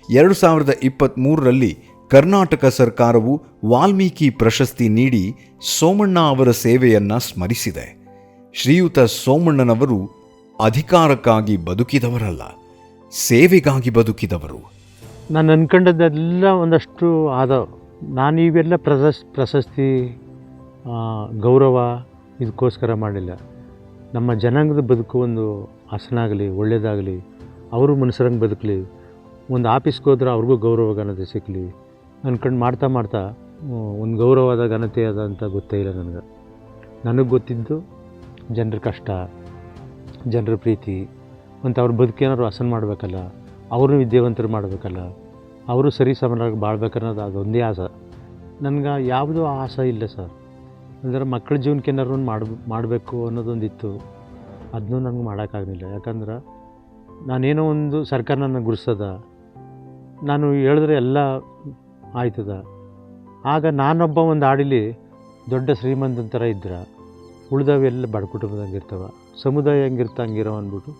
2023ರಲ್ಲಿ ಕರ್ನಾಟಕ ಸರ್ಕಾರವು ವಾಲ್ಮೀಕಿ ಪ್ರಶಸ್ತಿ ನೀಡಿ ಸೋಮಣ್ಣ ಅವರ ಸೇವೆಯನ್ನು ಸ್ಮರಿಸಿದೆ. ಶ್ರೀಯುತ ಸೋಮಣ್ಣನವರು ಅಧಿಕಾರಕ್ಕಾಗಿ ಬದುಕಿದವರಲ್ಲ, ಸೇವೆಗಾಗಿ ಬದುಕಿದವರು. ನಾನು ಅಂದ್ಕೊಂಡದ್ದೆಲ್ಲ ಒಂದಷ್ಟು ಆದ. ನಾನು ಇವೆಲ್ಲ ಪ್ರಶಸ್ತಿ ಗೌರವ ಇದಕ್ಕೋಸ್ಕರ ಮಾಡಲಿಲ್ಲ. ನಮ್ಮ ಜನಾಂಗದ ಬದುಕು ಒಂದು ಹಸನಾಗಲಿ, ಒಳ್ಳೆಯದಾಗಲಿ, ಅವರು ಮನುಷ್ಯರಂಗೆ ಬದುಕಲಿ, ಒಂದು ಆಫೀಸ್ಗೆ ಹೋದ್ರೆ ಅವ್ರಿಗೂ ಗೌರವ ಘನತೆ ಸಿಕ್ಕಲಿ ಅಂದ್ಕೊಂಡು ಮಾಡ್ತಾ ಮಾಡ್ತಾ ಒಂದು ಗೌರವದ ಘನತೆ ಅದ ಅಂತ ಗೊತ್ತೇ ಇಲ್ಲ ನನಗೆ. ನನಗೆ ಗೊತ್ತಿದ್ದು ಜನರ ಕಷ್ಟ, ಜನರ ಪ್ರೀತಿ, ಮತ್ತು ಅವ್ರ ಬದುಕೇನಾದ್ರು ಹಸನು ಮಾಡಬೇಕಲ್ಲ, ಅವರು ವಿದ್ಯಾವಂತರು ಮಾಡಬೇಕಲ್ಲ, ಅವರು ಸರಿ ಸಮನಾಗಿ ಬಾಳ್ಬೇಕನ್ನೋದು ಅದೊಂದೇ ಆಸೆ. ನನಗೆ ಯಾವುದೂ ಆಸೆ ಇಲ್ಲ ಸರ್. ಅಂದರೆ ಮಕ್ಕಳ ಜೀವನಕ್ಕೆ ಏನಾದ್ರು ಮಾಡಬೇಕು ಅನ್ನೋದೊಂದಿತ್ತು. ಅದನ್ನೂ ನನಗೆ ಮಾಡೋಕ್ಕಾಗಲಿಲ್ಲ. ಯಾಕಂದ್ರೆ ನಾನೇನೋ ಒಂದು ಸರ್ಕಾರ ನನ್ನ ಗುರುಸ್ತದ, ನಾನು ಹೇಳಿದ್ರೆ ಎಲ್ಲ ಆಯ್ತದ. ಆಗ ನಾನೊಬ್ಬ ಒಂದು ಹಾಡಿಲಿ ದೊಡ್ಡ ಶ್ರೀಮಂತನ ಥರ ಇದ್ರೆ ಉಳ್ದವೆಲ್ಲ ಬಡ ಕುಟುಂಬದಂಗೆ ಇರ್ತವೆ. ಸಮುದಾಯ ಹೆಂಗಿರ್ತ ಹಂಗಿರೋ ಅಂದ್ಬಿಟ್ಟು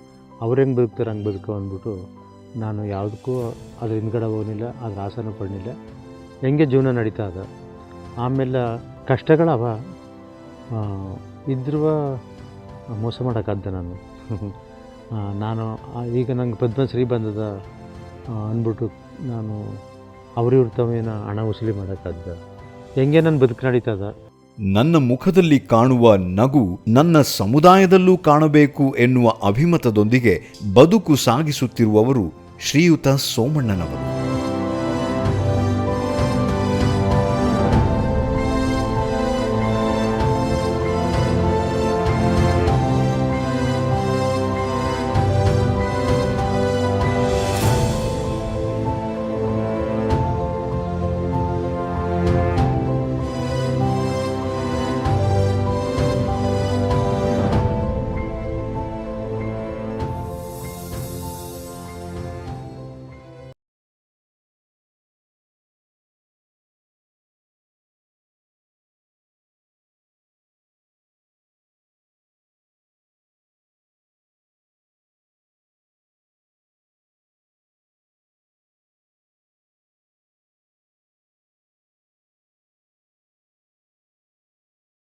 ಅವ್ರು ಹೆಂಗೆ ಬದುಕ್ತಾರೆ ಹಂಗೆ ಬದುಕೋ ಅಂದ್ಬಿಟ್ಟು ನಾನು ಯಾವುದಕ್ಕೂ ಅದ್ರ ಹಿಂದ್ಗಡೆ ಹೋಗಲಿಲ್ಲ, ಅದ್ರ ಆಸನ ಪಡಲಿಲ್ಲ. ಹೆಂಗೆ ಜೀವನ ನಡೀತಾ ಅದ. ಆಮೇಲೆ ಕಷ್ಟಗಳವ ಇದ್ರುವ ಮೋಸ ಮಾಡೋಕ್ಕಾದ್ದೆ ನಾನು. ನಾನು ಈಗ ನಂಗೆ ಪದ್ಮಶ್ರೀ ಬಂದದ ಅಂದ್ಬಿಟ್ಟು ನಾನು ಅವ್ರಿವ್ರ ತವೇನ ಹಣ ವಸೂಲಿ ಮಾಡೋಕ್ಕಾದ್ದ. ಹೆಂಗೆ ನನ್ನ ಬದುಕು ನಡೀತದ. ನನ್ನ ಮುಖದಲ್ಲಿ ಕಾಣುವ ನಗು ನನ್ನ ಸಮುದಾಯದಲ್ಲೂ ಕಾಣಬೇಕು ಎನ್ನುವ ಅಭಿಮತದೊಂದಿಗೆ ಬದುಕು ಸಾಗಿಸುತ್ತಿರುವವರು ಶ್ರೀಯುತ ಸೋಮಣ್ಣನವರು.